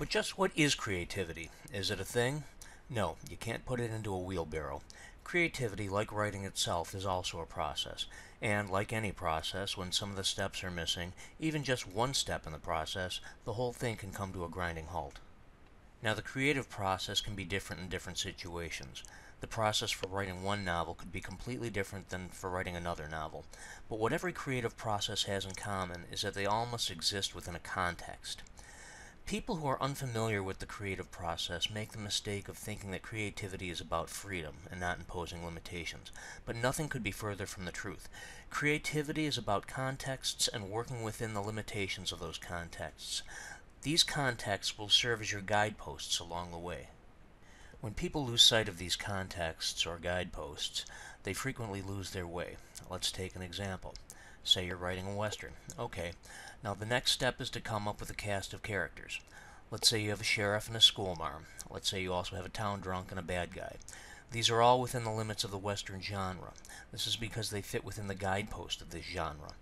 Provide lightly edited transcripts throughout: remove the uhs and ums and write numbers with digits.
But just what is creativity? Is it a thing? No, you can't put it into a wheelbarrow. Creativity, like writing itself, is also a process. And like any process, when some of the steps are missing, even just one step in the process, the whole thing can come to a grinding halt. Now, the creative process can be different in different situations. The process for writing one novel could be completely different than for writing another novel. But what every creative process has in common is that they all must exist within a context. People who are unfamiliar with the creative process make the mistake of thinking that creativity is about freedom and not imposing limitations, but nothing could be further from the truth. Creativity is about contexts and working within the limitations of those contexts. These contexts will serve as your guideposts along the way. When people lose sight of these contexts or guideposts, they frequently lose their way. Let's take an example. Say you're writing a Western. Okay, now the next step is to come up with a cast of characters. Let's say you have a sheriff and a schoolmarm. Let's say you also have a town drunk and a bad guy. These are all within the limits of the Western genre. This is because they fit within the guidepost of this genre.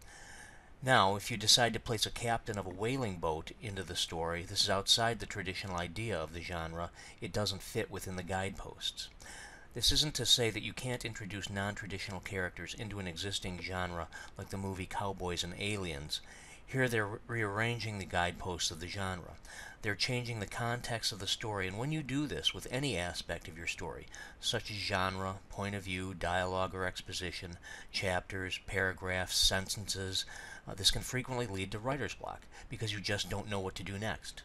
Now, if you decide to place a captain of a whaling boat into the story, this is outside the traditional idea of the genre. It doesn't fit within the guideposts. This isn't to say that you can't introduce non-traditional characters into an existing genre like the movie Cowboys and Aliens. Here they're rearranging the guideposts of the genre. They're changing the context of the story, and when you do this with any aspect of your story, such as genre, point of view, dialogue or exposition, chapters, paragraphs, sentences, this can frequently lead to writer's block because you just don't know what to do next.